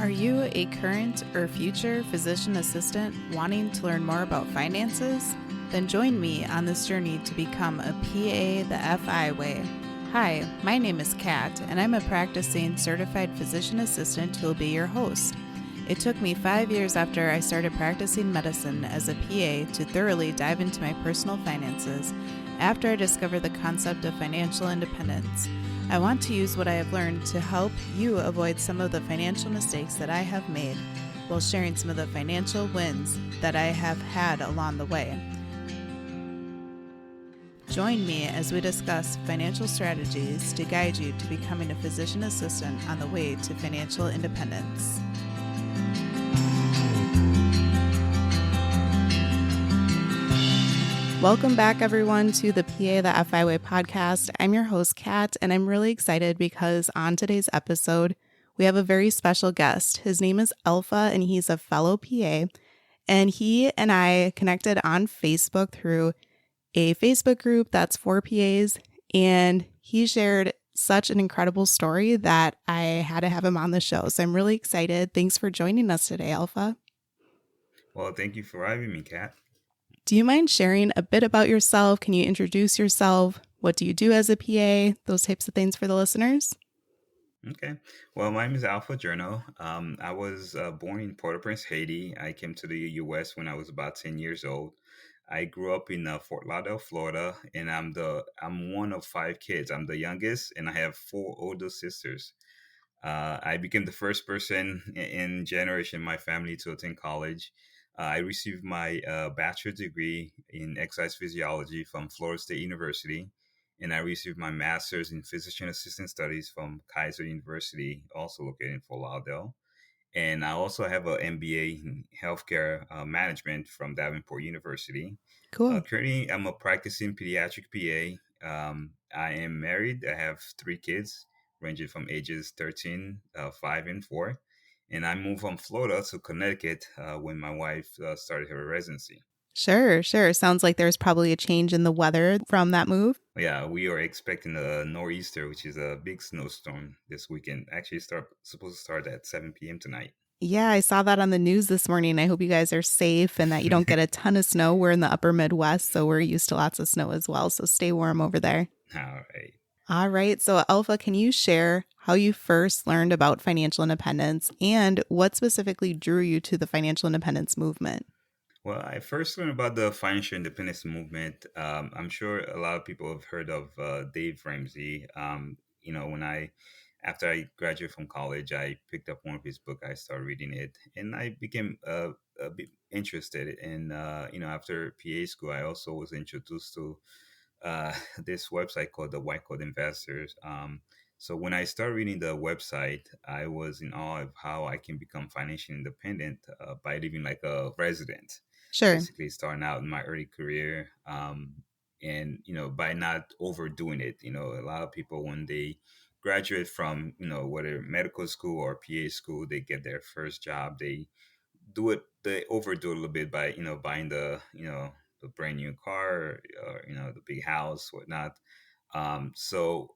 Are you a current or future physician assistant wanting to learn more about finances? Then join me on this journey to become a PA the FI way. Hi, my name is Kat, and I'm a practicing certified physician assistant who will be your host. It took me 5 years after I started practicing medicine as a PA to thoroughly dive into my personal finances after I discovered the concept of financial independence. I want to use what I have learned to help you avoid some of the financial mistakes that I have made while sharing some of the financial wins that I have had along the way. Join me as we discuss financial strategies to guide you to becoming a physician assistant on the way to financial independence. Welcome back, everyone, to the PA the FI Way podcast. I'm your host, Kat, and I'm really excited because on today's episode, we have a very special guest. His name is Alpha, and he's a fellow PA, and he and I connected on Facebook through a Facebook group that's for PAs, and he shared such an incredible story that I had to have him on the show. So I'm really excited. Thanks for joining us today, Alpha. Well, thank you for having me, Kat. Do you mind sharing a bit about yourself? Can you introduce yourself? What do you do as a PA? Those types of things for the listeners. Okay. Well, my name is Alpha Journo. I was born in Port-au-Prince, Haiti. I came to the U.S. when I was about 10 years old. I grew up in Fort Lauderdale, Florida, and I'm one of 5 kids. I'm the youngest, and I have 4 older sisters. I became the first person in generation in my family to attend college. I received my bachelor's degree in exercise physiology from Florida State University, and I received my master's in physician assistant studies from Kaiser University, also located in Fort Lauderdale. And I also have an MBA in healthcare management from Davenport University. Cool. Currently, I'm a practicing pediatric PA. I am married. I have 3 kids, ranging from ages 13, 5, and 4. And I moved from Florida to Connecticut when my wife started her residency. Sure. Sounds like there's probably a change in the weather from that move. Yeah, we are expecting a nor'easter, which is a big snowstorm this weekend. Actually, supposed to start at 7 p.m. tonight. Yeah, I saw that on the news this morning. I hope you guys are safe and that you don't get a ton of snow. We're in the upper Midwest, so we're used to lots of snow as well. So stay warm over there. All right. All right. So, Alpha, can you share how you first learned about financial independence and what specifically drew you to the financial independence movement? Well, I first learned about the financial independence movement. I'm sure a lot of people have heard of Dave Ramsey. After I graduated from college, I picked up one of his books. I started reading it, and I became a bit interested. And after PA school, I also was introduced to this website called the White Coat Investors. So when I started reading the website, I was in awe of how I can become financially independent by living like a resident, Sure. basically starting out in my early career. And by not overdoing it. A lot of people, when they graduate from whether medical school or PA school, they get their first job, they overdo it a little bit by buying the brand new car, or the big house, whatnot. So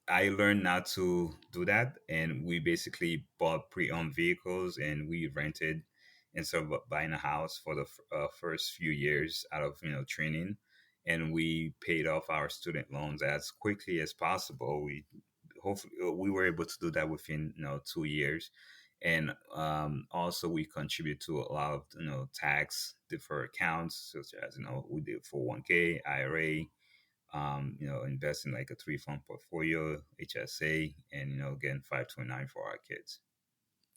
I learned not to do that, and we basically bought pre-owned vehicles, and we rented instead of buying a house for the first few years out of training, and we paid off our student loans as quickly as possible. We were able to do that within 2 years, and also we contribute to a lot of tax deferred accounts, such as we did 401k, IRA, invest in like a 3 fund portfolio, HSA, and getting 529 for our kids.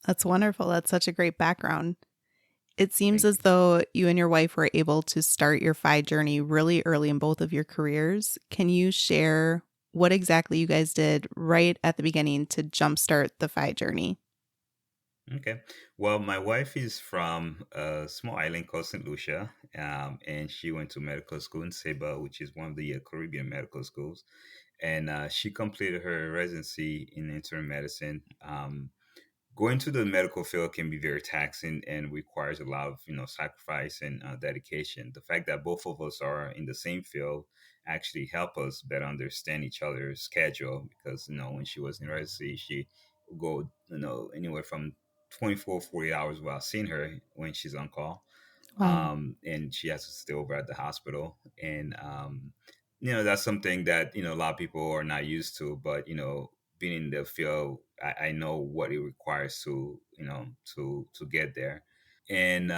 That's wonderful. That's such a great background. It seems Thank as you. though you and your wife were able to start your FI journey really early in both of your careers. Can you share what exactly you guys did right at the beginning to jumpstart the FI journey? Okay. Well, my wife is from a small island called St. Lucia, and she went to medical school in Seba, which is one of the Caribbean medical schools. And she completed her residency in internal medicine. Going to the medical field can be very taxing and requires a lot of sacrifice and dedication. The fact that both of us are in the same field actually help us better understand each other's schedule, because when she was in residency, she would go anywhere from 24, 48 hours without seeing her when she's on call. Wow. And she has to stay over at the hospital. And, that's something that, a lot of people are not used to, but, being in the field, I know what it requires to get there. And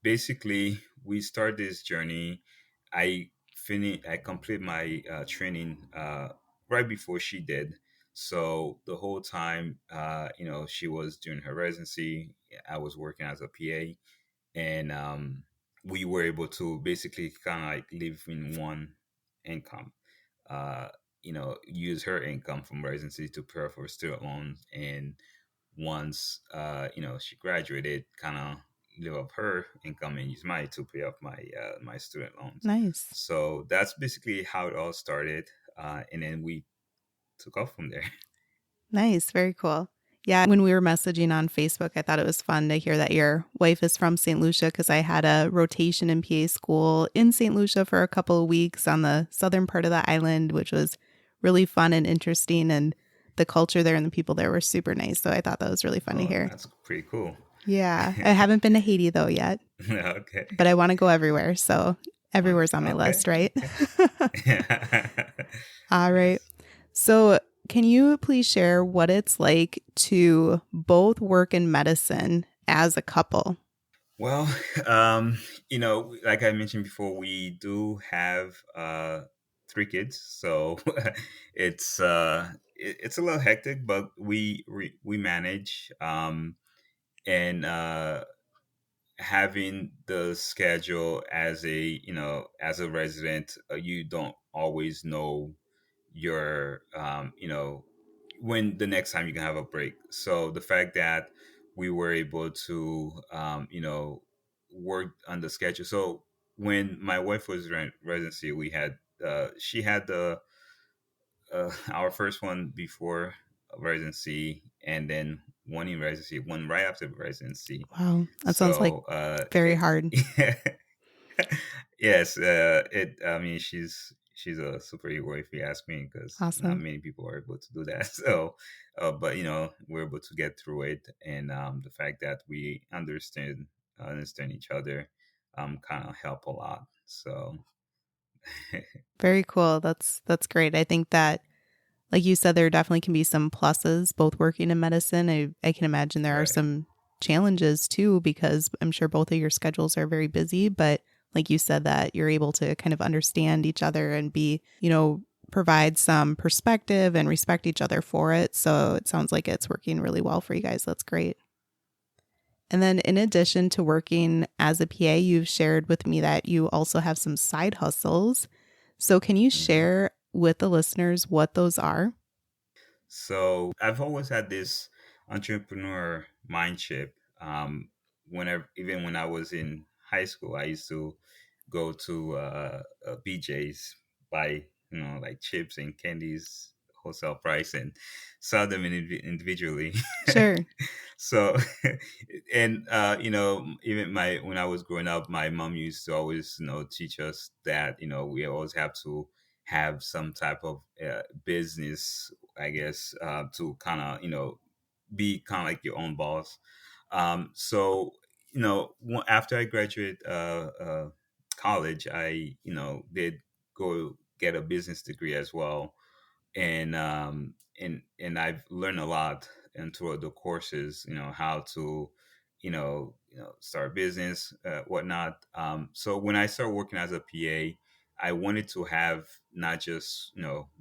basically, we start this journey. I complete my training right before she did. So the whole time, she was doing her residency. I was working as a PA, and we were able to basically kind of like live in one income. Uh, use her income from residency to pay for student loans, and once she graduated, kind of live up her income and use mine to pay off my student loans. Nice. So that's basically how it all started, and then we took off from there. Nice. Very cool. Yeah. When we were messaging on Facebook, I thought it was fun to hear that your wife is from St. Lucia because I had a rotation in PA school in St. Lucia for a couple of weeks on the southern part of the island, which was really fun and interesting. And the culture there and the people there were super nice. So I thought that was really fun to Oh, hear. that's pretty cool. Yeah. I haven't been to Haiti though yet, Okay. but I want to go everywhere. So everywhere's on my Okay. list, right? Okay. All right. Yes. So, can you please share what it's like to both work in medicine as a couple? Well, like I mentioned before, we do have three kids, so it's a little hectic, but we manage. And having the schedule as a resident, you don't always know your when the next time you can have a break. So the fact that we were able to work on the schedule. So when my wife was in residency, we had she had the our first one before residency, and then one in residency, one right after residency. Wow, that sounds like So very hard. yes, it. I mean, she's a superhero if you ask me, because not Awesome. many people are able to do that. So, but we're able to get through it, and the fact that we understand each other, kind of help a lot. So, Very cool. That's great. I think that, like you said, there definitely can be some pluses both working in medicine. I can imagine there are right. some challenges too, because I'm sure both of your schedules are very busy, but like you said, that you're able to kind of understand each other and be, provide some perspective and respect each other for it. So it sounds like it's working really well for you guys. That's great. And then in addition to working as a PA, you've shared with me that you also have some side hustles. So can you Mhm. share with the listeners what those are? So I've always had this entrepreneur mindset. Whenever, even when I was in high school, I used to go to BJ's, buy like chips and candies wholesale price, and sell them individually. Sure. So, and even my when I was growing up, my mom used to always teach us that we always have to have some type of business, I guess, to kind of be kind of like your own boss. So after I graduated college, I did go get a business degree as well, and I've learned a lot and through the courses, how to, start business, whatnot. So when I started working as a PA, I wanted to have not just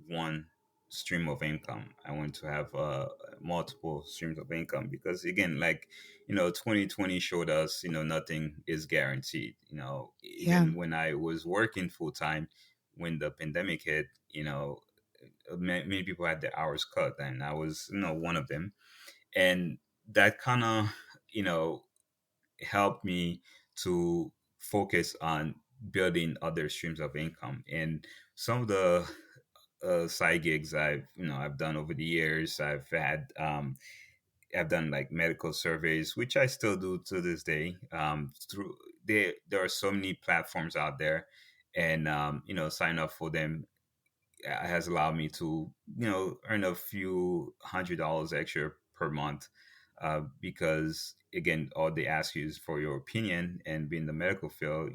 one stream of income. I wanted to have multiple streams of income, because again, like 2020 showed us, nothing is guaranteed. Yeah. Even when I was working full time, when the pandemic hit, many people had their hours cut, and I was one of them, and that kind of you know helped me to focus on building other streams of income. And some of the side gigs I've done over the years, I've done like medical surveys, which I still do to this day. Through there are so many platforms out there, and sign up for them has allowed me to earn a few $100s extra per month, because again, all they ask you is for your opinion, and being the medical field,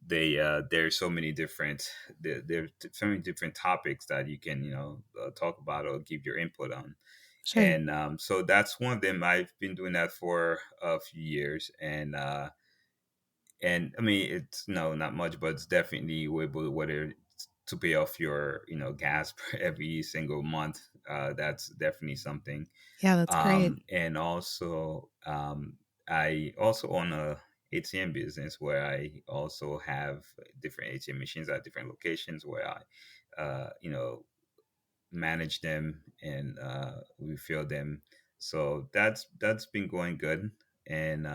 there's so many different so many different topics that you can talk about or give your input on. Sure. And so that's one of them. I've been doing that for a few years, and I mean, it's no, not much, but it's definitely able, whether it's to pay off your gas every single month. That's definitely something. Yeah, that's great. And also, I also own a ATM business where I also have different ATM machines at different locations where I, manage them and refill them. So that's been going good. And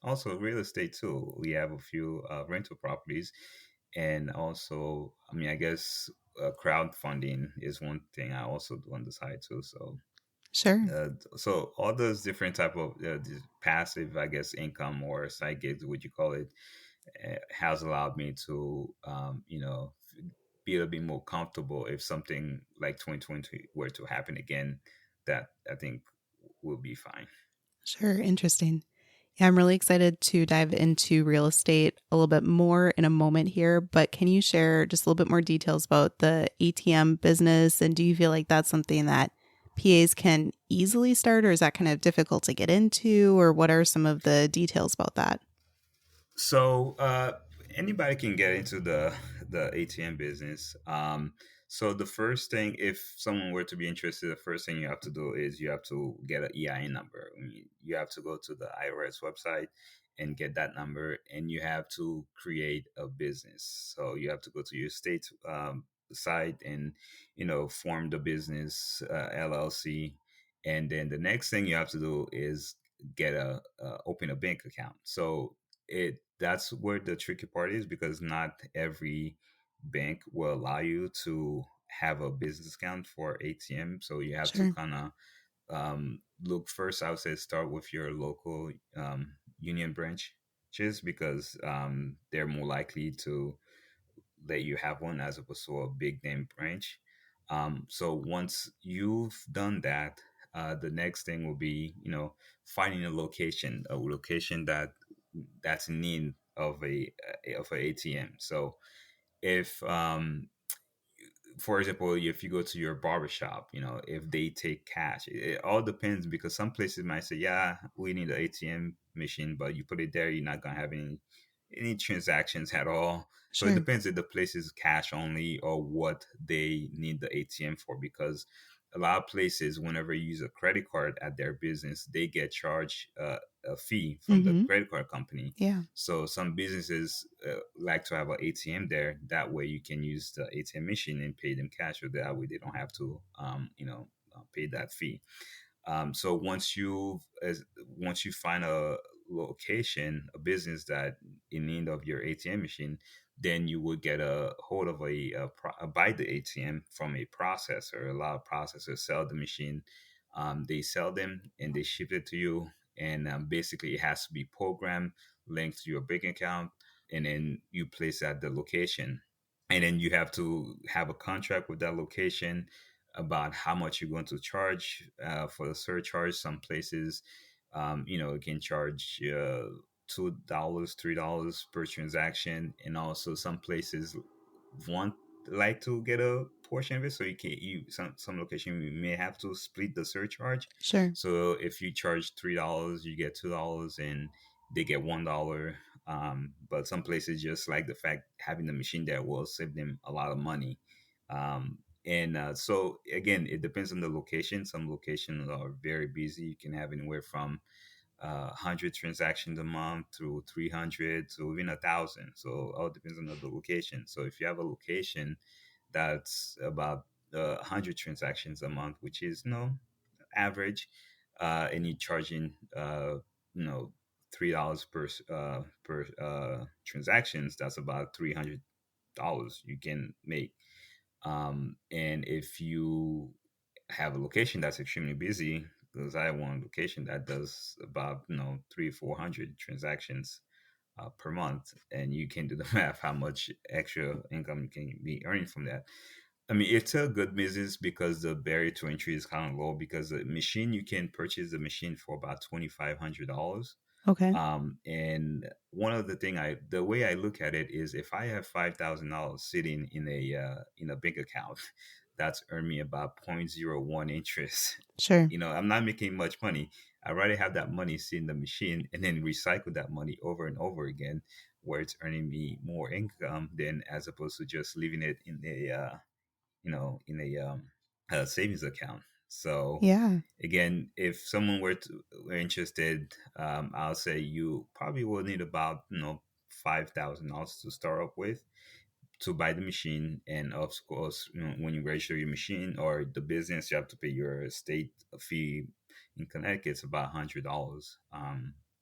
also real estate too. We have a few rental properties, and also, I mean, I guess crowdfunding is one thing I also do on the side too. Sure. So all those different type of these passive, I guess, income or side gigs, would you call it, has allowed me to, be a bit more comfortable if something like 2020 were to happen again. That I think will be fine. Sure. Interesting. Yeah, I'm really excited to dive into real estate a little bit more in a moment here, but can you share just a little bit more details about the ATM business? And do you feel like that's something that PAs can easily start, or is that kind of difficult to get into? Or what are some of the details about that? So anybody can get into the ATM business. So the first thing, if someone were to be interested, the first thing you have to do is you have to get an EIN number. I mean, you have to go to the IRS website and get that number, and you have to create a business. So you have to go to your state site and form the business LLC, and then the next thing you have to do is get a open a bank account. So it that's where the tricky part is, because not every bank will allow you to have a business account for ATM. So you have to Sure. kind of look first. I would say start with your local union branch, just because they're more likely to let you have one as opposed to a big name branch. So once you've done that, the next thing will be, finding a location that's in need of a ATM. So if for example, if you go to your barbershop, if they take cash, it all depends, because some places might say, yeah, we need an ATM machine, but you put it there, you're not going to have any transactions at all. So it Sure. depends if the place is cash only or what they need the ATM for, because a lot of places, whenever you use a credit card at their business, they get charged a fee from the Mm-hmm. credit card company. Yeah. So some businesses like to have an ATM there. That way you can use the ATM machine and pay them cash, or that way they don't have to, pay that fee. So once you find a location, a business that in need of your ATM machine, then you would get a hold of buy the ATM from a processor. A lot of processors sell the machine. They sell them and they ship it to you. And basically, it has to be programmed, linked to your bank account, and then you place at the location, and then you have to have a contract with that location about how much you're going to charge for the surcharge. Some places, it can charge $2, $3 per transaction, and also some places want like to get a portion of it. So some location you may have to split the surcharge. Sure. So if you charge $3, you get $2, and they get $1. But some places just like the fact having the machine there will save them a lot of money. And so again, it depends on the location. Some locations are very busy. You can have anywhere from 100 transactions a month to 300 to even 1,000. So it all depends on the location. So if you have a location that's about 100 transactions a month, which is average, and you're charging you know $3 per transactions, that's about $300 you can make. And if you have a location that's extremely busy, because I want a location that does about 300-400 transactions per month, and you can do the math how much extra income you can be earning from that. I mean, it's a good business because the barrier to entry is kind of low. Because the machine, you can purchase the machine for about $2,500. Okay. And one of the way I look at it is, if I have $5,000 sitting in a bank account, that's earned me about 0.01 interest. Sure. I'm not making much money. I'd rather have that money sit in the machine and then recycle that money over and over again, where it's earning me more income than as opposed to just leaving it in a savings account. So Yeah. again, if someone were interested, I'll say you probably will need about $5,000 to start up with to buy the machine. And of course, when you register your machine or the business, you have to pay your state fee. In Connecticut, it's about $100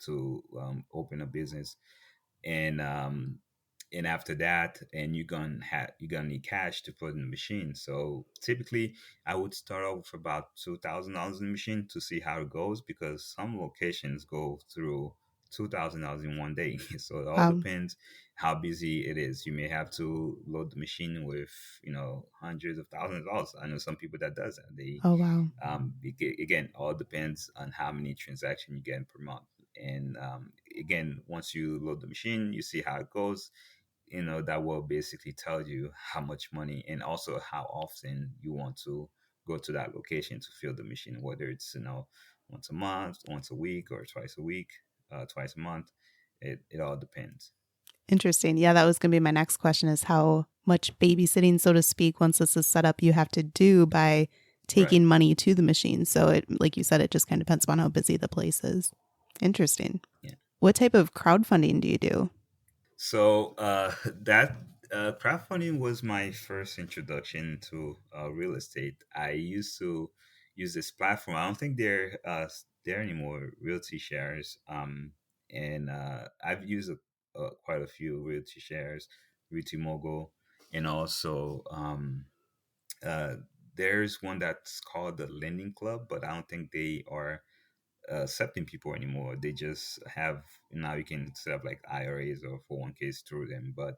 to open a business. And after that, and you're gonna need cash to put in the machine. So typically I would start off with about $2,000 in the machine to see how it goes, because some locations go through $2,000 in one day. So it all Wow. depends how busy it is. You may have to load the machine with hundreds of thousands of dollars. I know some people that does that. They Oh, wow. again, all depends on how many transactions you get per month. And again, once you load the machine, you see how it goes. That will basically tell you how much money, and also how often you want to go to that location to fill the machine, whether it's once a month, once a week, or twice a week, twice a month. It all depends. Interesting. Yeah, that was going to be my next question is how much babysitting, so to speak, once this is set up, you have to do by Right. taking money to the machine. So it, like you said, it just kind of depends upon how busy the place is. Interesting. Yeah. What type of crowdfunding do you do? So that crowdfunding was my first introduction to real estate. I used to use this platform. I don't think they're there anymore. Realty Shares, and I've used quite a few Realty Shares, Realty Mogul, and also uh, there's one that's called the Lending Club, but I don't think they are accepting people anymore. They just have now you can set up like IRAs or 401ks through them. But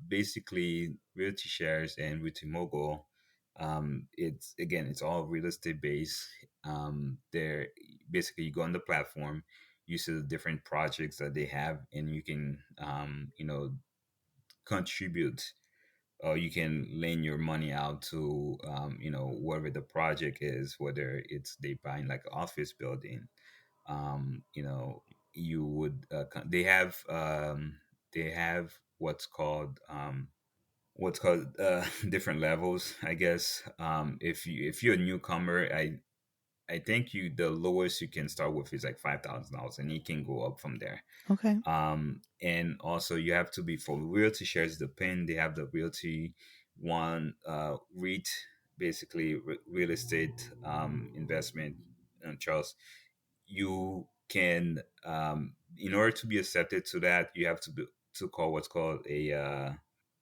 basically, Realty Shares and Realty Mogul, it's all real estate based. They're basically, you go on the platform, you see the different projects that they have, and you can contribute, or you can lend your money out to whatever the project is, whether it's they buying like an office building. You would they have what's called different levels, I guess. If you're a newcomer, I think the lowest you can start with is like $5,000, and you can go up from there. Okay. And also you have to be, for realty shares, the pin they have, the realty one, REIT, basically real estate investment trust. You can, in order to be accepted to that, you have to call what's called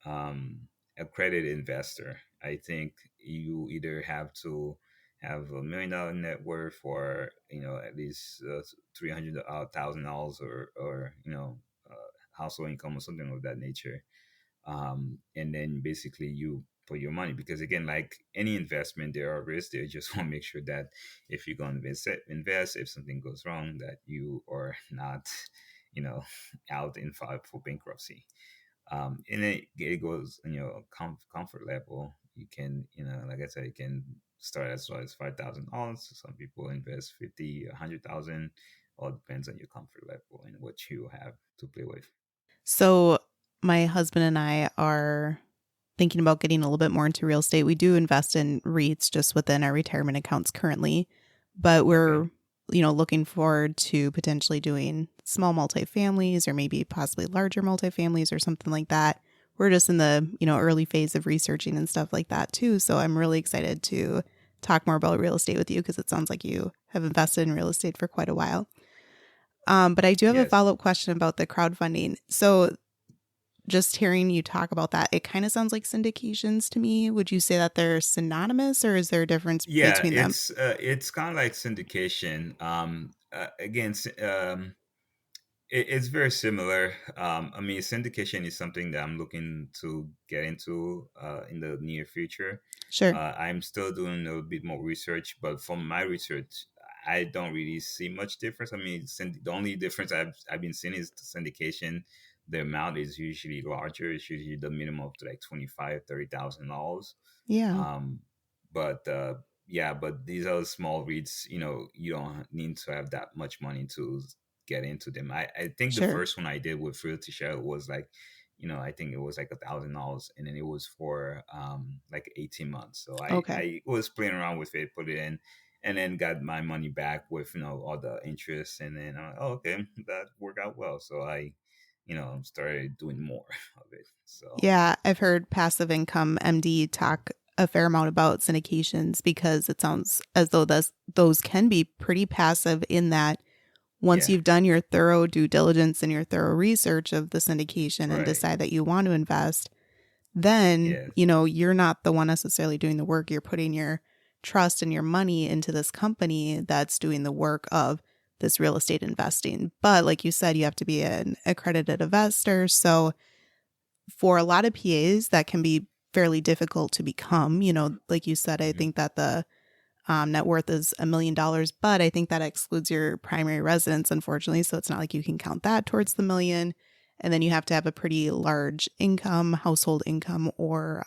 um, accredited investor. I think you either have to have $1 million net worth, or at least $300,000, or uh, household income or something of that nature. And then basically you put your money, because again, like any investment, there are risks. They just want to make sure that if you're going to invest, if something goes wrong, that you are not you know out in file for bankruptcy. And it goes in your comfort level. You can, like I said, you can start as low as $5,000. Some people invest 50, 100,000. All depends on your comfort level and what you have to play with. So my husband and I are thinking about getting a little bit more into real estate. We do invest in REITs just within our retirement accounts currently, but Okay. we're, looking forward to potentially doing small multifamilies or maybe possibly larger multifamilies or something like that. We're just in the, early phase of researching and stuff like that too. So I'm really excited to talk more about real estate with you because it sounds like you have invested in real estate for quite a while. But I do have a Yes. follow up question about the crowdfunding. So just hearing you talk about that, it kind of sounds like syndications to me. Would you say that they're synonymous or is there a difference Yeah, between them? it's kind of like syndication. Again, It's very similar. I mean, syndication is something that I'm looking to get into in the near future. Sure. I'm still doing a little bit more research, but from my research, I don't really see much difference. I mean, the only difference I've been seeing is the syndication. The amount is usually larger. It's usually the minimum of like 25, $30,000. Yeah. Um, but yeah, but these are small reads. You don't need to have that much money to get into them. I think the Sure. first one I did with Realty Share was like, I think it was like $1,000, and then it was for like 18 months. So Okay. I was playing around with it, put it in, and then got my money back with all the interest, and then I'm like, oh, okay, that worked out well. So I started doing more of it. So Yeah, I've heard passive income MD talk a fair amount about syndications because it sounds as though those can be pretty passive in that once yeah, you've done your thorough due diligence and your thorough research of the syndication and right, decide that you want to invest, then, yes, you're not the one necessarily doing the work. You're putting your trust and your money into this company that's doing the work of this real estate investing. But like you said, you have to be an accredited investor. So for a lot of PAs, that can be fairly difficult to become. Like you said, I hmm think that the net worth is $1 million, but I think that excludes your primary residence, unfortunately. So it's not like you can count that towards the million. And then you have to have a pretty large income, household income, or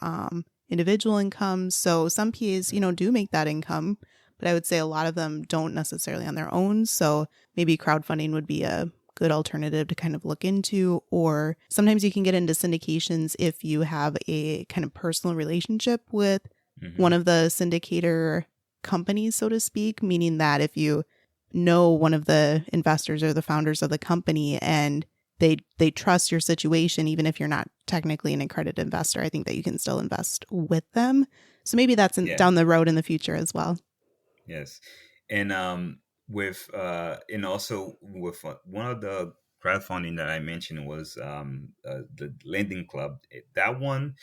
individual income. So some PAs, do make that income, but I would say a lot of them don't necessarily on their own. So maybe crowdfunding would be a good alternative to kind of look into. Or sometimes you can get into syndications if you have a kind of personal relationship with one hmm of the syndicator companies, so to speak, meaning that if you know one of the investors or the founders of the company and they trust your situation, even if you're not technically an accredited investor, I think that you can still invest with them. So maybe that's yeah. down the road in the future as well. Yes, and with and also with one of the crowdfunding that I mentioned was the lending club. That one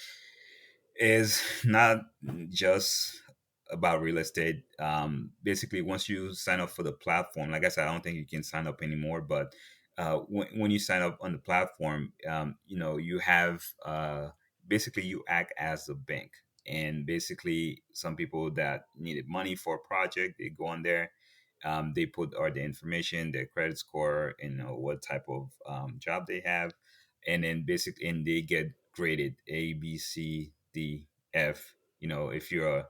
is not just about real estate. Basically, once you sign up for the platform, like I said, I don't think you can sign up anymore. But when you sign up on the platform, you have basically you act as a bank. And basically, some people that needed money for a project, they go on there. They put all the information, their credit score, and what type of job they have, and then basically, and they get graded A, B, C, D, F. If you're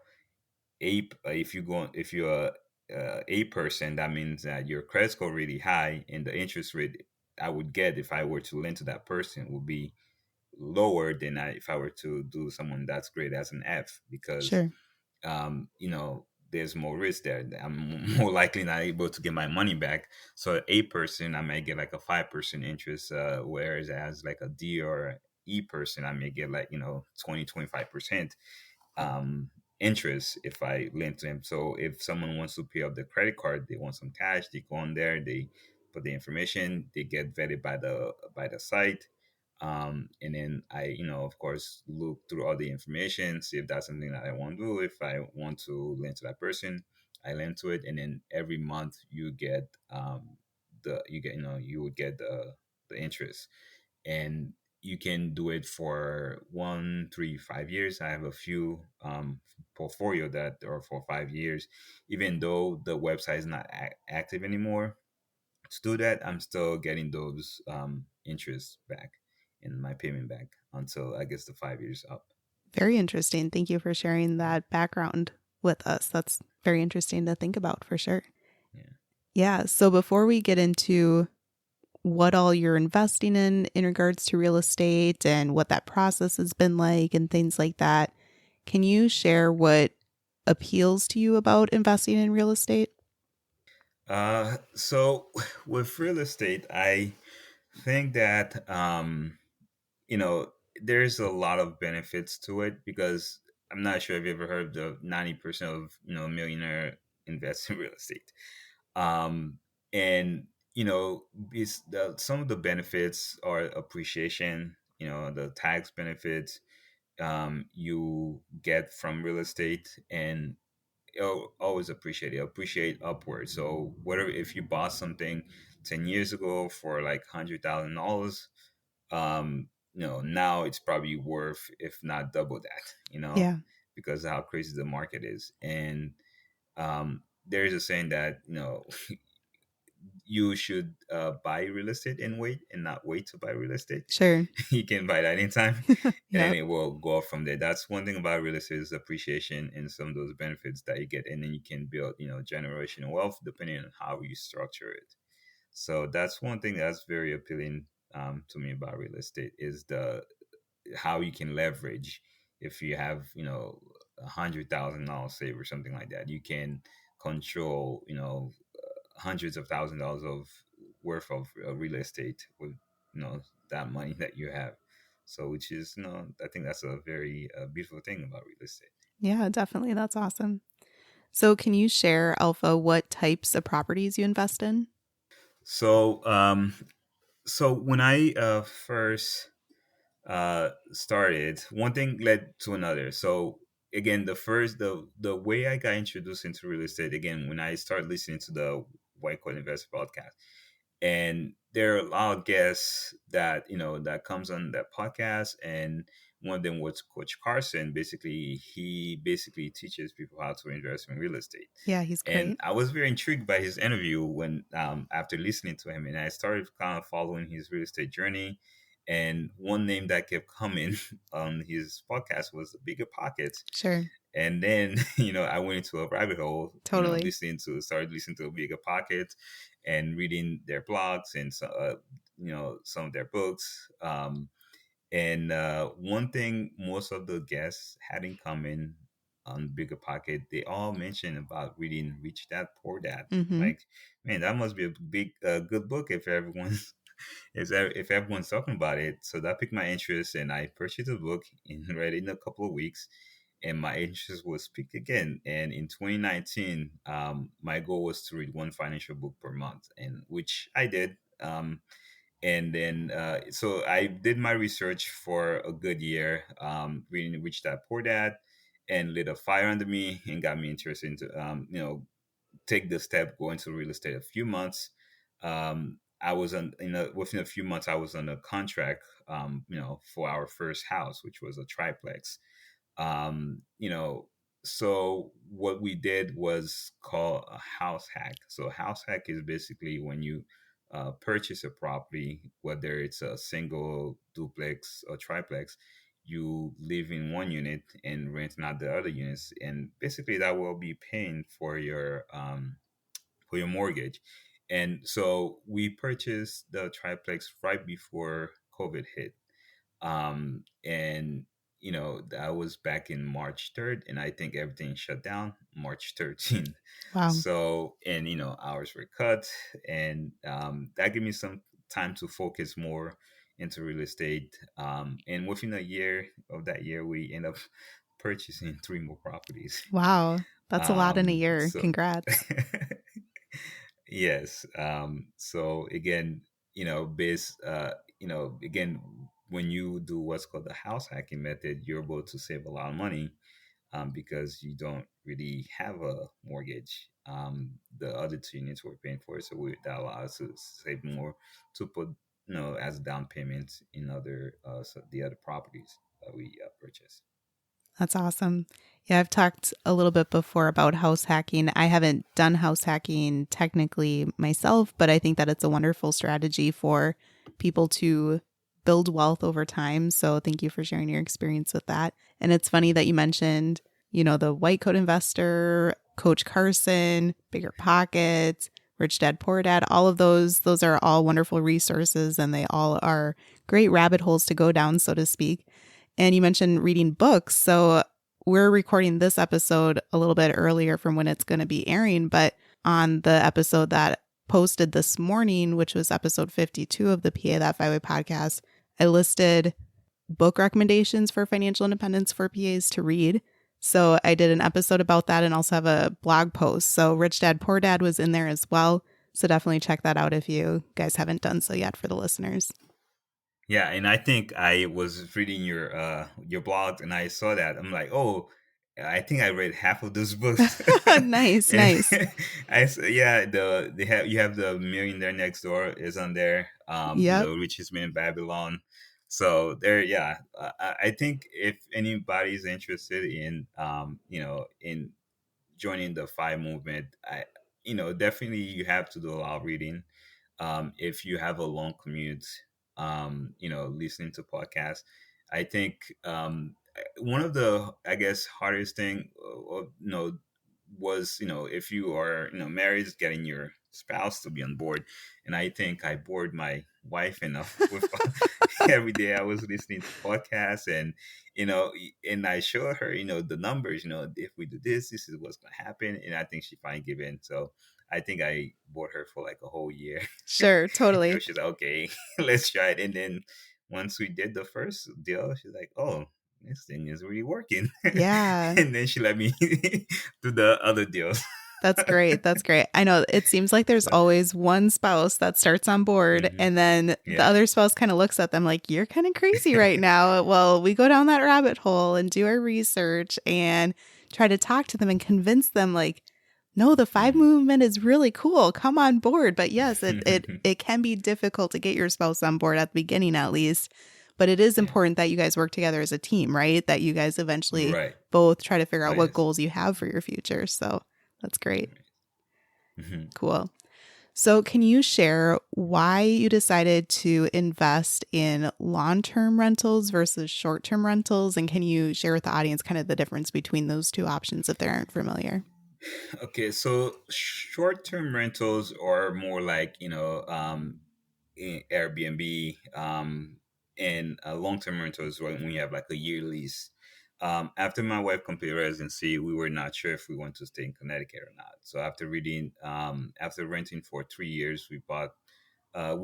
if you're a person, that means that your credit score really high, and the interest rate I would get if I were to lend to that person would be lower than if I were to do someone that's great as an F, because Sure. there's more risk there. I'm more likely not able to get my money back. So a person, I may get like a 5% interest, whereas as like a D or E person, I may get like 20-25% um, interest if I lend to them. So if someone wants to pay off the credit card, they want some cash, they go on there, they put the information, they get vetted by the site. And then I, of course, look through all the information, see if that's something that I want to do. If I want to lend to that person, I lend to it, and then every month you get you would get the interest, and you can do it for 1, 3, 5 years. I have a few portfolio that are for 5 years, even though the website is not active anymore. To do that, I'm still getting those interests back and my payment back until I guess the 5 years up. Very interesting. Thank you for sharing that background with us. That's very interesting to think about for sure. Yeah. Yeah. So before we get into what all you're investing in regards to real estate and what that process has been like and things like that, can you share what appeals to you about investing in real estate? So with real estate, I think that there's a lot of benefits to it, because I'm not sure if you ever heard the 90% of millionaire invest in real estate. And some of the benefits are appreciation. The tax benefits you get from real estate, and always appreciate it. Appreciate upward. So whatever, if you bought something 10 years ago for like $100,000, now it's probably worth, if not double that, Yeah, because of how crazy the market is. And there's a saying that you should buy real estate and wait, and not wait to buy real estate. sure. You can buy that anytime, and then Yep. it will go up from there. That's one thing about real estate, is appreciation and some of those benefits that you get, and then you can build generational wealth depending on how you structure it. So that's one thing that's very appealing to me about real estate, is the how you can leverage. If you have $100,000 save or something like that, you can control hundreds of $1,000s of worth of real estate with that money that you have. So, which is, I think that's a very beautiful thing about real estate. Yeah, definitely. That's awesome. So, can you share, Alpha, what types of properties you invest in? So, when I first started, one thing led to another. So again, the way I got introduced into real estate, again, when I started listening to the White Coat Investor podcast, and there are a lot of guests that that comes on that podcast, and one of them was Coach Carson. Basically, he basically teaches people how to invest in real estate, Yeah, he's and great. I was very intrigued by his interview when after listening to him, and I started kind of following his real estate journey. And one name that kept coming on his podcast was the Bigger Pockets. Sure. And then, I went into a rabbit hole, Totally. started listening to Bigger Pockets and reading their blogs and, some of their books. And one thing most of the guests had in common on Bigger Pocket, they all mentioned about reading Rich Dad Poor Dad. Mm-hmm. Like, man, that must be a good book if everyone's if everyone's talking about it. So that piqued my interest, and I purchased the book and read it in a couple of weeks. And my interest was piqued again. And in 2019, my goal was to read one financial book per month, and which I did. And then, so I did my research for a good year, reading Rich Dad Poor Dad, and lit a fire under me and got me interested into, take the step, go into real estate. A few months, I was on, within a few months, I was on a contract, for our first house, which was a triplex. um, you know, so what we did was call a house hack. So a house hack is basically when you purchase a property, whether it's a single, duplex, or triplex, you live in one unit and rent out the other units, and basically that will be paying for your mortgage. And so we purchased the triplex right before COVID hit. And that was back in March 3rd, and I think everything shut down March 13th. Wow. So, and hours were cut, and that gave me some time to focus more into real estate. And within a year of that year, we end up purchasing three more properties. Wow. That's a lot in a year. So Congrats. yes. So again, again, when you do what's called the house hacking method, you're able to save a lot of money, because you don't really have a mortgage. The other two units we're paying for, so that allows us to save more to put, as down payments in the other properties that we purchase. That's awesome. Yeah, I've talked a little bit before about house hacking. I haven't done house hacking technically myself, but I think that it's a wonderful strategy for people to build wealth over time. So thank you for sharing your experience with that. And it's funny that you mentioned, the white coat investor, Coach Carson, Bigger Pockets, Rich Dad Poor Dad, all of those are all wonderful resources, and they all are great rabbit holes to go down, so to speak. And you mentioned reading books. So we're recording this episode a little bit earlier from when it's going to be airing. But on the episode that posted this morning, which was episode 52 of the PA That Way podcast, I listed book recommendations for financial independence for PAs to read. So I did an episode about that and also have a blog post. So Rich Dad Poor Dad was in there as well. So definitely check that out if you guys haven't done so yet for the listeners. Yeah, and I think I was reading your blog, and I saw that. I'm like, oh, I think I read half of those books. Nice, And nice. yeah, they have you have the Millionaire Next Door is on there. Yep. The Richest Man in Babylon. So there, yeah. I think if anybody's interested in, in joining the FI movement, definitely you have to do a lot of reading. If you have a long commute, listening to podcasts, I think one of the, I guess, hardest thing, was, if you are, married, is getting your spouse to be on board. And I think I bored my wife enough with every day I was listening to podcasts, and I showed her, the numbers, if we do this, this is what's going to happen. And I think she finally gave in. So I think I bought her for like a whole year. Sure, totally. She's like, okay, let's try it. And then once we did the first deal, she's like, oh, this thing is really working. Yeah. And then she let me do the other deals. That's great. That's great. I know it seems like there's So, always one spouse that starts on board hmm and then the yeah. other spouse kind of looks at them like, you're kind of crazy right now. Well, we go down that rabbit hole and do our research and try to talk to them and convince them like, no, the five hmm movement is really cool. Come on board. But yes, it can be difficult to get your spouse on board at the beginning at least. But it is yeah. important that you guys work together as a team, right? That you guys eventually Right. both try to figure Oh, out what yes. goals you have for your future. So that's great. Hmm. Cool. So, can you share why you decided to invest in long term rentals versus short term rentals? And can you share with the audience kind of the difference between those two options if they aren't familiar? Okay, so short-term rentals are more like, Airbnb, and long-term rentals when we have like a year lease. After my wife completed residency, we were not sure if we want to stay in Connecticut or not. So after renting for 3 years, we thought, why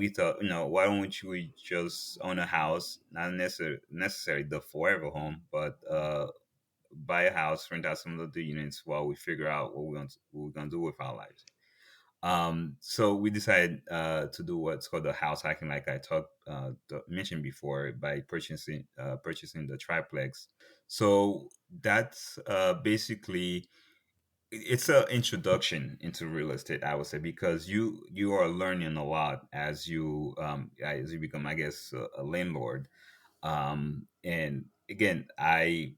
don't we just own a house, not necessarily the forever home, but buy a house, rent out some of the units while we figure out what we're gonna do with our lives. So we decided to do what's called the house hacking, like I mentioned before, by purchasing the triplex. So that's basically, it's an introduction into real estate, I would say, because you are learning a lot as you become, I guess, a landlord. And again,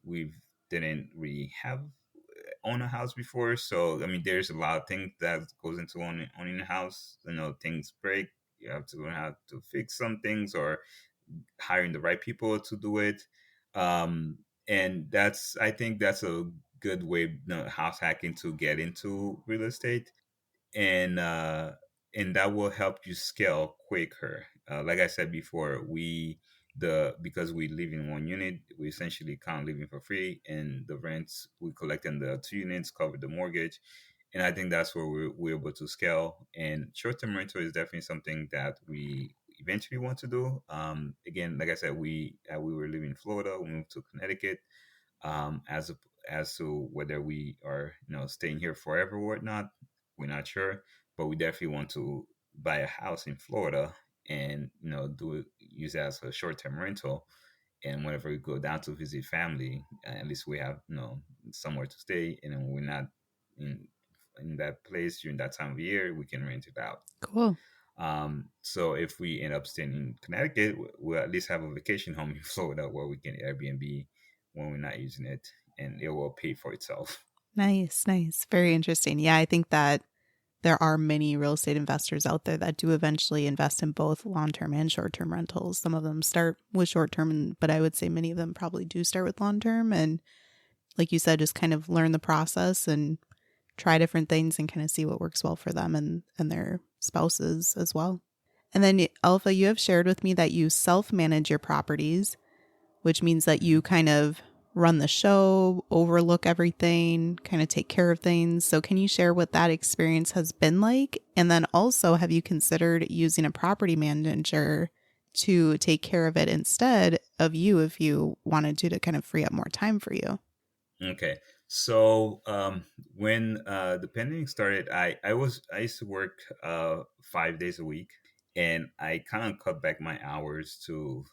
we didn't really have own a house before, so I mean, there's a lot of things that goes into owning a house. Things break, you have to learn how to fix some things, or hiring the right people to do it. And I think that's a good way, house hacking, to get into real estate. And that will help you scale quicker. Like I said before, because we live in one unit, we essentially can't living for free, and the rents we collect in the two units cover the mortgage. And I think that's where we're able to scale. And short-term rental is definitely something that we eventually want to do. Again, like I said, we were living in Florida, we moved to Connecticut. As to whether we are, staying here forever or whatnot, we're not sure. But we definitely want to buy a house in Florida, and use it as a short-term rental. And whenever we go down to visit family, at least we have, somewhere to stay, and then we're not in in that place during that time of year, we can rent it out. Cool. So if we end up staying in Connecticut, we'll at least have a vacation home in Florida where we can Airbnb when we're not using it, and it will pay for itself. Nice, nice. Very interesting. Yeah, I think that there are many real estate investors out there that do eventually invest in both long term and short term rentals. Some of them start with short term, but I would say many of them probably do start with long term. And like you said, just kind of learn the process and try different things and kind of see what works well for them and their spouses as well. And then, Alpha, you have shared with me that you self manage your properties, which means that you kind of run the show, overlook everything, kind of take care of things. So, can you share what that experience has been like? And then also, have you considered using a property manager to take care of it instead of you if you wanted to kind of free up more time for you? Okay. So when the pandemic started, I used to work 5 days a week, and I kind of cut back my hours to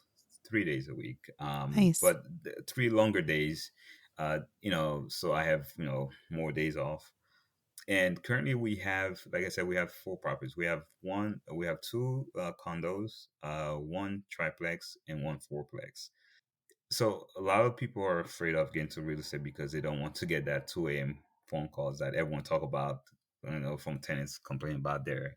3 days a week. Nice. But the three longer days, So I have more days off. And currently we have, like I said, we have four properties. We have two condos, one triplex, and one fourplex. So a lot of people are afraid of getting to real estate because they don't want to get that 2 a.m. phone calls that everyone talk about, from tenants complaining about their,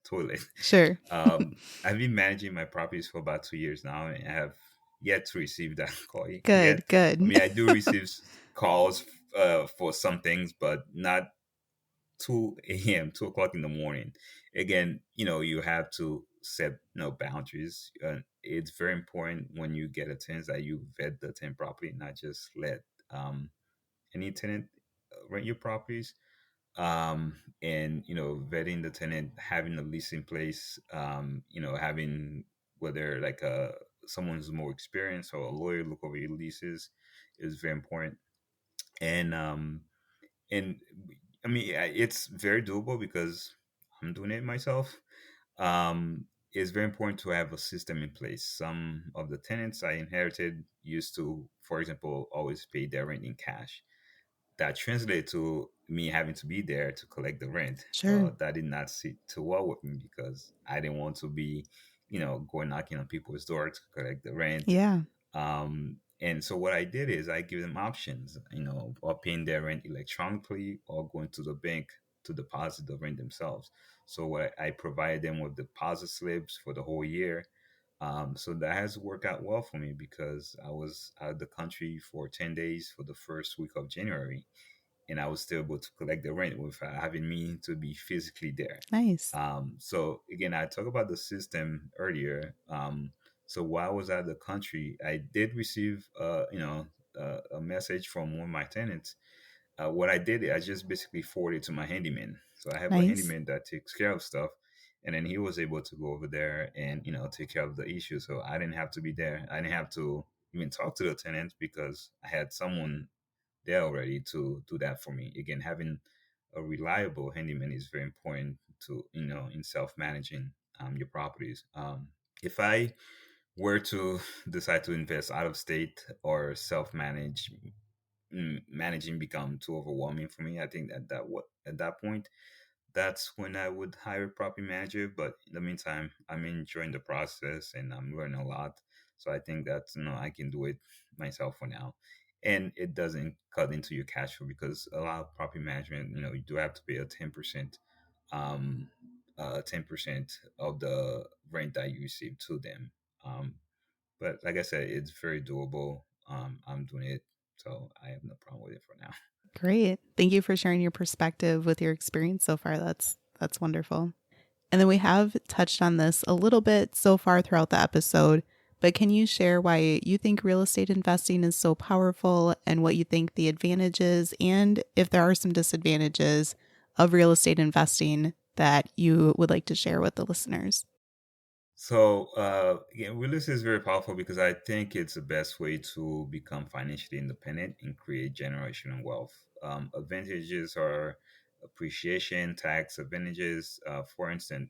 toilet. Sure. I've been managing my properties for about 2 years now, and I have yet to receive that call yet. Good, I good. mean, I do receive calls for some things, but not 2 a.m., 2 o'clock in the morning. Again, you have to set boundaries. It's very important when you get a tenant that you vet the tenant properly, not just let any tenant rent your properties. And vetting the tenant, having a lease in place, having whether like someone who's more experienced or a lawyer look over your leases is very important. And I mean, it's very doable because I'm doing it myself. It's very important to have a system in place. Some of the tenants I inherited used to, for example, always pay their rent in cash. That translated to me having to be there to collect the rent. Sure. Well, that did not sit too well with me because I didn't want to be, going knocking on people's doors to collect the rent. Yeah. And so what I did is I give them options, of paying their rent electronically or going to the bank to deposit the rent themselves. So what I provided them with deposit slips for the whole year. So that has worked out well for me because I was out of the country for 10 days for the first week of January, and I was still able to collect the rent without having me to be physically there. Nice. So again, I talked about the system earlier. So while I was out of the country, I did receive, a message from one of my tenants. What I did, I just basically forwarded to my handyman. So I have a Nice. handyman that takes care of stuff, and then he was able to go over there and take care of the issue. So I didn't have to be there. I didn't have to even talk to the tenant because I had someone there already to do that for me. Again, having a reliable handyman is very important to in self managing your properties. If I were to decide to invest out of state or self manage, managing become too overwhelming for me. I think at that point, that's when I would hire a property manager. But in the meantime, I'm enjoying the process and I'm learning a lot. So I think that I can do it myself for now, and it doesn't cut into your cash flow because a lot of property management, you do have to pay a 10%, 10% of the rent that you receive to them. Um, but like I said, it's very doable. I'm doing it, so I have no problem with it for now. Great. Thank you for sharing your perspective with your experience so far. That's wonderful. And then we have touched on this a little bit so far throughout the episode, but can you share why you think real estate investing is so powerful and what you think the advantages and if there are some disadvantages of real estate investing that you would like to share with the listeners? So again, real estate is very powerful because I think it's the best way to become financially independent and create generational wealth. Advantages are appreciation, tax advantages. For instance,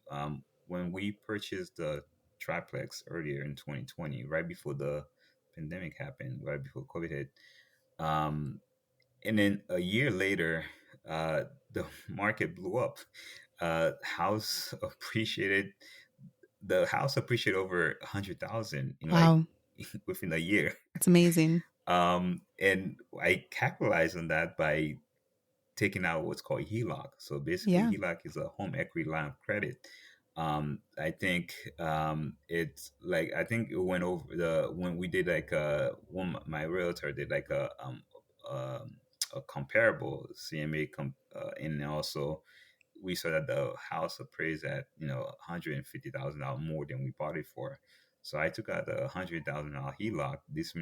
when we purchased the triplex earlier in 2020, right before the pandemic happened, right before COVID hit, um, and then a year later, the market blew up. House appreciated the house appreciated over 100,000 in like Wow, within a year. it's amazing. And I capitalized on that by taking out what's called HELOC. So basically, Yeah. HELOC is a home equity line of credit. I think it's like I think it went over the when we did like one my realtor did like um, a comparable CMA and also we saw that the house appraised at $150,000 more than we bought it for. So I took out the $100,000 HELOC. This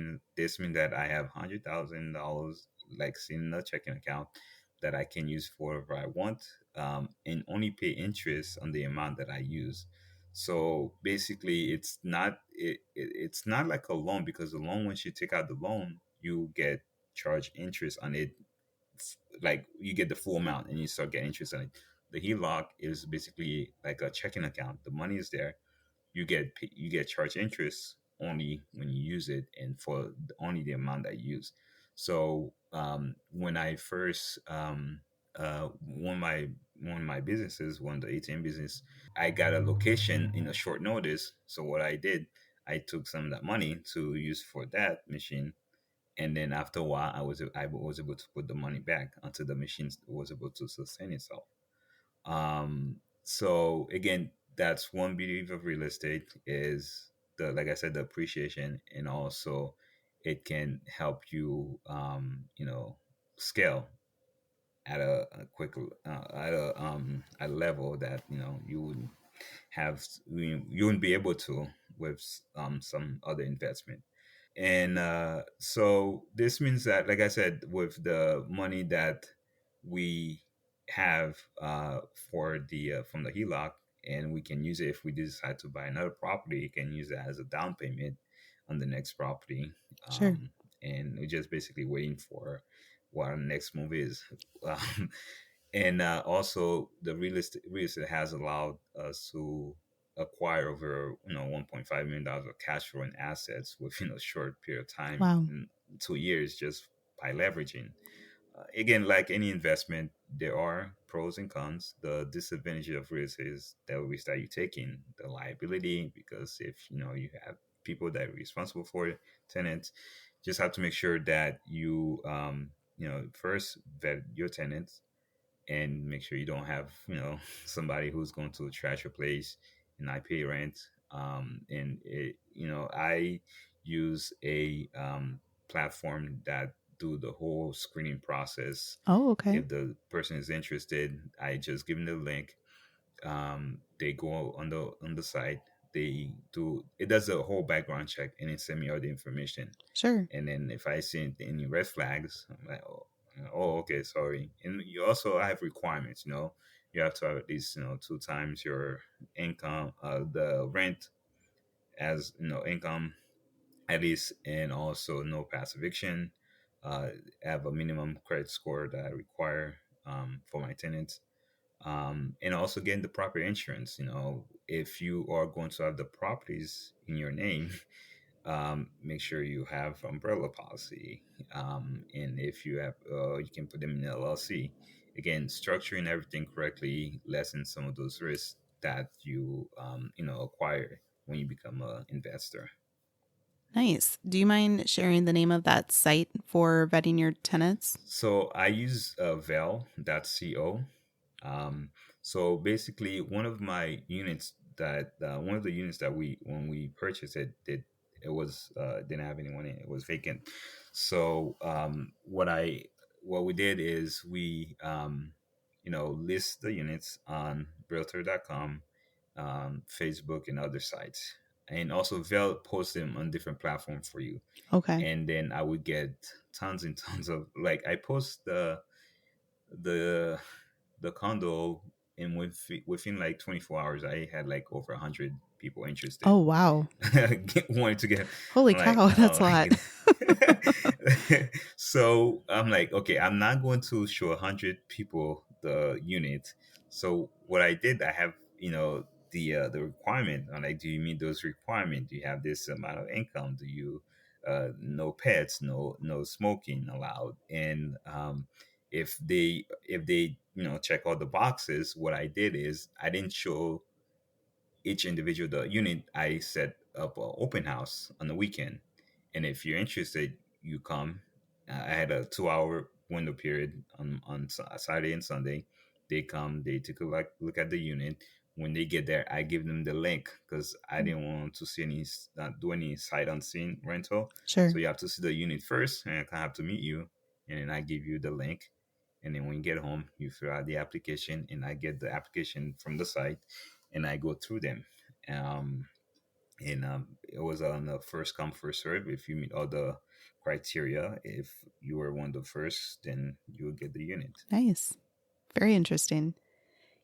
means that I have $100,000 like sitting in a checking account that I can use for whatever I want, and only pay interest on the amount that I use. So basically, it's not like a loan because the loan, once you take out the loan, you get charged interest on it, like you get the full amount and you start getting interest on it. The HELOC is basically like a checking account. The money is there. You get charged interest only when you use it and for only the amount that you use. So when I first one of my businesses, one of the ATM business, I got a location in a short notice. So what I did, I took some of that money to use for that machine, and then after a while, I was able to put the money back until the machine was able to sustain itself. So again, that's one beauty of real estate is the, like I said, the appreciation, and also it can help you, scale at a quick at a level that you wouldn't have you wouldn't be able to with some other investment. And so this means that, like I said, with the money that we have for the from the HELOC, and we can use it if we decide to buy another property, you can use it as a down payment on the next property. Sure. Um, and we're just basically waiting for what our next move is. Um, and also the real estate has allowed us to acquire over 1.5 million dollars of cash flow and assets within a short period of time, Wow. in 2 years, just by leveraging. Again, like any investment, there are pros and cons. The disadvantage of real estate is that risk that you taking, the liability, because if you have people that are responsible for it, tenants, just have to make sure that you first vet your tenants, and make sure you don't have somebody who's going to trash your place and not pay rent. And I use a platform that do the whole screening process. Oh, okay. If the person is interested, I just give them the link. They go on the site. They do it, does a whole background check, and it send me all the information. Sure. And then if I see any red flags, I'm like, oh, okay, sorry. And you also have requirements. You have to have at least 2 times your income, the rent as income at least, and also no past eviction. Have a minimum credit score that I require for my tenants. And also getting the proper insurance. If you are going to have the properties in your name, make sure you have umbrella policy. And if you have, you can put them in LLC. Again, structuring everything correctly lessens some of those risks that you acquire when you become an investor. Nice. Do you mind sharing the name of that site for vetting your tenants? So I use Vel.co. Um, so basically, one of the units that we when we purchased it, it was didn't have anyone in it. It was vacant. So what we did is we list the units on Realtor.com, Facebook, and other sites, and also Vel posts them on different platforms for you. Okay. And then I would get tons and tons of, like, I post the the condo, and within like 24 hours I had like over 100 people interested. Oh, wow. Wanted to get. Holy I'm like, cow. oh That's a my lot. goodness. So I'm like, okay, I'm not going to show 100 people the unit. So what I did, I have the requirement. I'm like, do you meet those requirements? Do you have this amount of income? Do you no pets, no smoking allowed? And if they check all the boxes, what I did is I didn't show each individual the unit. I set up an open house on the weekend, and if you're interested, you come. I had a 2 hour window period on Saturday and Sunday. They come, they take a look at the unit. When they get there, I give them the link because I didn't want to see do any sight unseen rental. Sure. So you have to see the unit first, and I have to meet you, and then I give you the link. And then when you get home, you fill out the application, and I get the application from the site, and I go through them. Um, and it was on the first come first serve. If you meet all the criteria, if you were one of the first, then you will get the unit. Nice. Very interesting.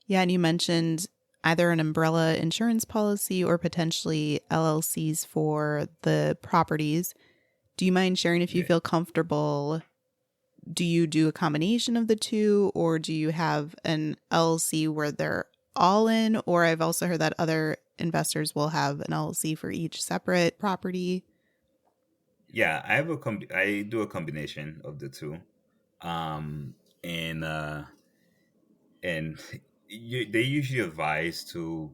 Yeah. And you mentioned either an umbrella insurance policy or potentially LLCs for the properties. Do you mind sharing if you Yeah. feel comfortable? Do you do a combination of the two, or do you have an LLC where they're all in? Or I've also heard that other investors will have an LLC for each separate property. Yeah, I do a combination of the two. Um, and and they usually advise to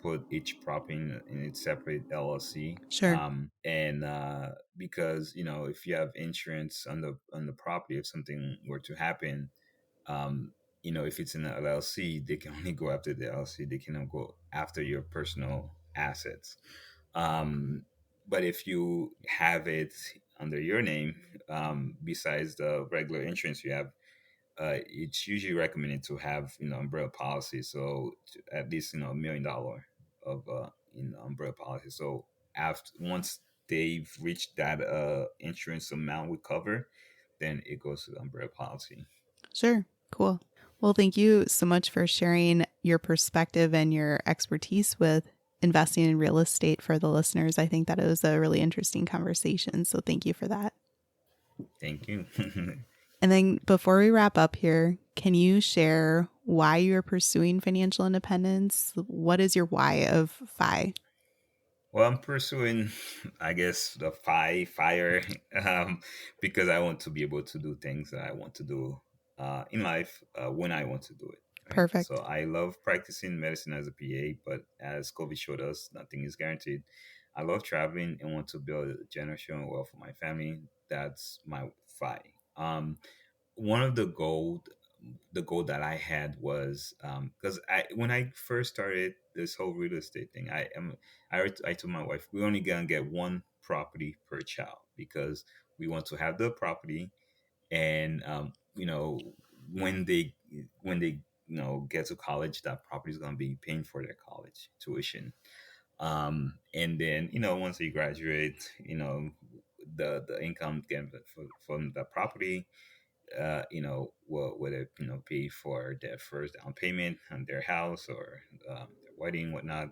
put each property in its separate LLC. Sure. And because if you have insurance on the property, if something were to happen, um, if it's in an LLC, they can only go after the LLC. They cannot go after your personal assets. Um, but if you have it under your name, besides the regular insurance you have, it's usually recommended to have umbrella policy. So at least $1 million of umbrella policy. So after once they've reached that insurance amount we cover, then it goes to the umbrella policy. Sure. Cool. Well, thank you so much for sharing your perspective and your expertise with investing in real estate for the listeners. I think that it was a really interesting conversation. So thank you for that. Thank you. And then before we wrap up here, can you share why you're pursuing financial independence? What is your why of FI? Well, I'm pursuing, I guess, the fire, because I want to be able to do things that I want to do in life when I want to do it. Right. So Perfect. I love practicing medicine as a PA, but as COVID showed us, nothing is guaranteed. I love traveling and want to build a generational wealth for my family. That's my fi. One of the goal that I had was because I when I first started this whole real estate thing, I told my wife we only gonna get one property per child because we want to have the property, and when they get to college, that property is gonna be paying for their college tuition. And then once they graduate, the income get from the property whether pay for their first down payment on their house or their wedding, whatnot.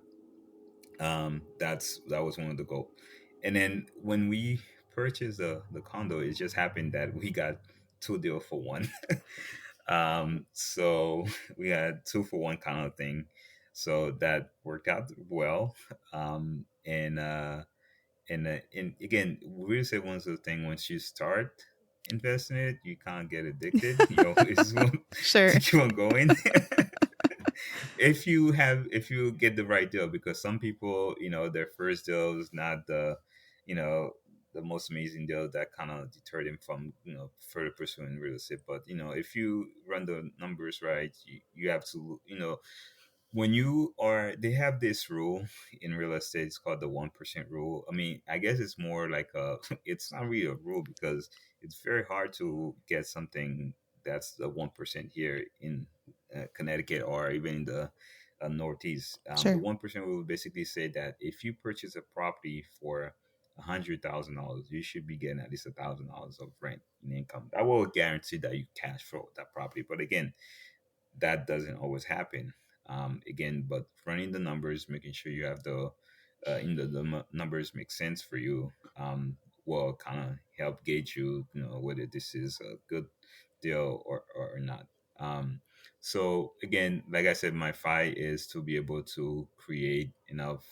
That was one of the goals. And then when we purchased the condo, it just happened that we got two deals for one. So we had two for one kind of thing. So that worked out well. And again, real estate one's the thing. Once you start investing in it, you can't get addicted. You always want Sure. to keep on going. If you get the right deal, because some people, their first deal is not you know the most amazing deal that kind of deter them from further pursuing real estate. But if you run the numbers right, you have to when you are they have this rule in real estate. It's called the 1% rule. I mean, I guess it's more like a it's not really a rule because it's very hard to get something that's the 1% here in Connecticut or even in the Northeast. The Sure. 1% rule basically say that if you purchase a property for $100,000, you should be getting at least $1,000 of rent in income. That will guarantee that you cash flow that property. But again, that doesn't always happen. Again, but running the numbers, making sure you have the numbers make sense for you, will kind of help gauge whether this is a good deal or not. So again, like I said, my fight is to be able to create enough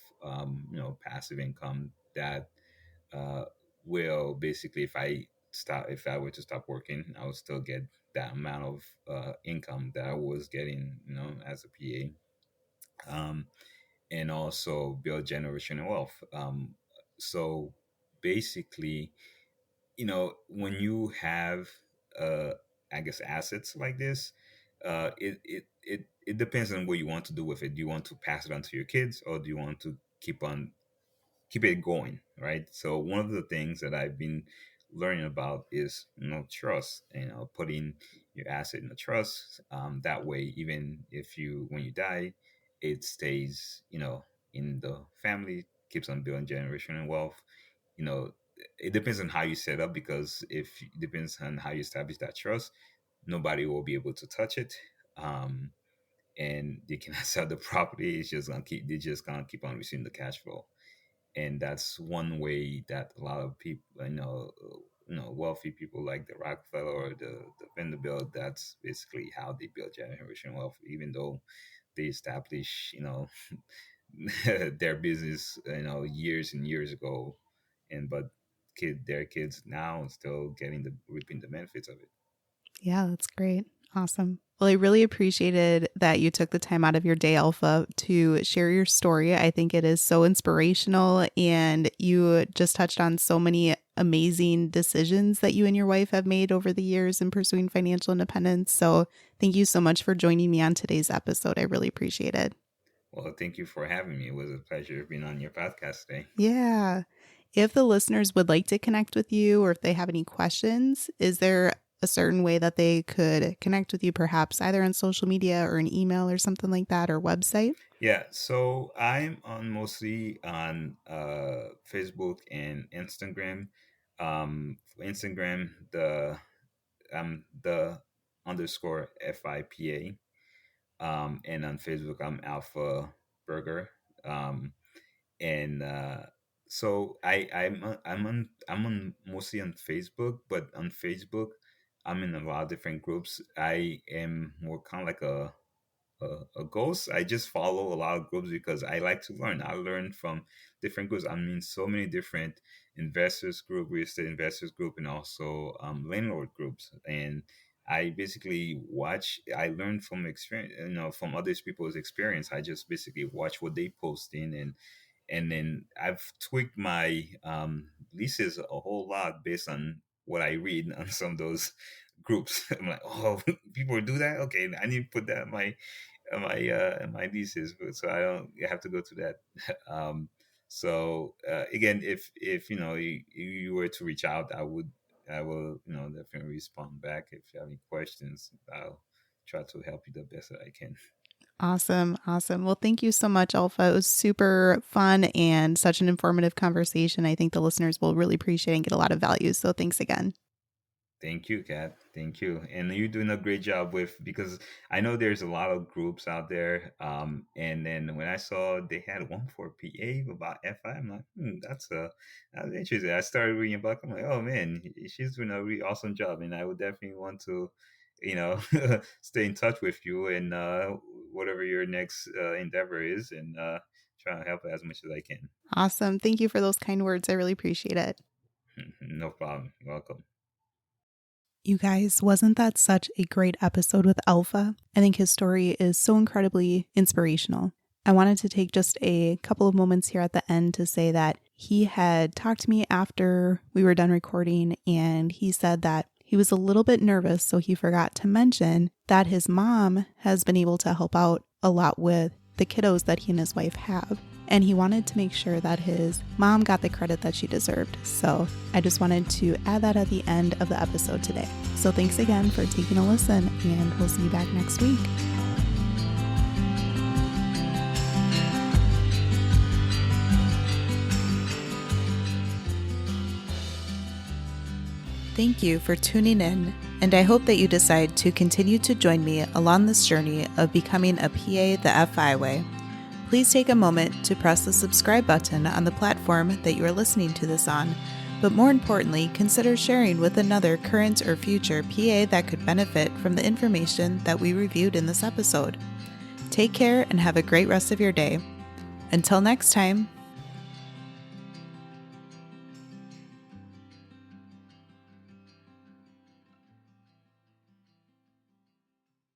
passive income that uh, will basically, if I were to stop working, I would still get that amount of income that I was getting, as a PA, and also build generational wealth. So basically, when you have, uh, I guess, assets like this, it depends on what you want to do with it. Do you want to pass it on to your kids, or do you want to keep it going, right? So one of the things that I've been learning about is trust. Putting your asset in a trust. That way, even if when you die, it stays in the family, keeps on building generational wealth. You know, it depends on how you set up, because if it depends on how you establish that trust, nobody will be able to touch it. And they cannot sell the property. They're just gonna keep on receiving the cash flow. And that's one way that a lot of people, wealthy people like the Rockefeller or the Vanderbilt, that's basically how they build generational wealth, even though they establish their business years and years ago. And but their kids now still reaping the benefits of it. Yeah, that's great. Awesome. Well, I really appreciated that you took the time out of your day, Alpha, to share your story. I think it is so inspirational, and you just touched on so many amazing decisions that you and your wife have made over the years in pursuing financial independence. So thank you so much for joining me on today's episode. I really appreciate it. Well, thank you for having me. It was a pleasure being on your podcast today. Yeah. If the listeners would like to connect with you or if they have any questions, is there a certain way that they could connect with you, perhaps either on social media or an email or something like that, or website? Yeah, so I'm on mostly on Facebook and Instagram. For Instagram, the underscore FIPA. And on Facebook, I'm Alpha Burger. Um, and so I'm on mostly on Facebook, but on Facebook, I'm in a lot of different groups. I am more kind of like a ghost. I just follow a lot of groups because I like to learn. I learn from different groups. I mean, so many different investors group, real estate investors group, and also landlord groups. And I basically watch. I learn from experience, from other people's experience. I just basically watch what they post in, and then I've tweaked my leases a whole lot based on what I read on some of those groups. I'm like, oh, people do that. Okay, I need to put that in my thesis, so I don't have to go through that. So again, if you were to reach out, I will definitely respond back. If you have any questions, I'll try to help you the best that I can. Awesome. Awesome. Well, thank you so much, Alpha. It was super fun and such an informative conversation. I think the listeners will really appreciate and get a lot of value. So thanks again. Thank you, Kat. Thank you. And you're doing a great job because I know there's a lot of groups out there. And then when I saw they had one for PA about FI, I'm like, that's interesting. I started reading about. I'm like, oh man, she's doing a really awesome job, and I would definitely want to, you know, stay in touch with you and whatever your next endeavor is, and try to help as much as I can. Awesome. Thank you for those kind words. I really appreciate it. No problem. You're welcome. You guys, wasn't that such a great episode with Alpha? I think his story is so incredibly inspirational. I wanted to take just a couple of moments here at the end to say that he had talked to me after we were done recording, and he said that he was a little bit nervous, so he forgot to mention that his mom has been able to help out a lot with the kiddos that he and his wife have. And he wanted to make sure that his mom got the credit that she deserved. So I just wanted to add that at the end of the episode today. So thanks again for taking a listen, and we'll see you back next week. Thank you for tuning in, and I hope that you decide to continue to join me along this journey of becoming a PA the FI way. Please take a moment to press the subscribe button on the platform that you are listening to this on, but more importantly, consider sharing with another current or future PA that could benefit from the information that we reviewed in this episode. Take care and have a great rest of your day. Until next time.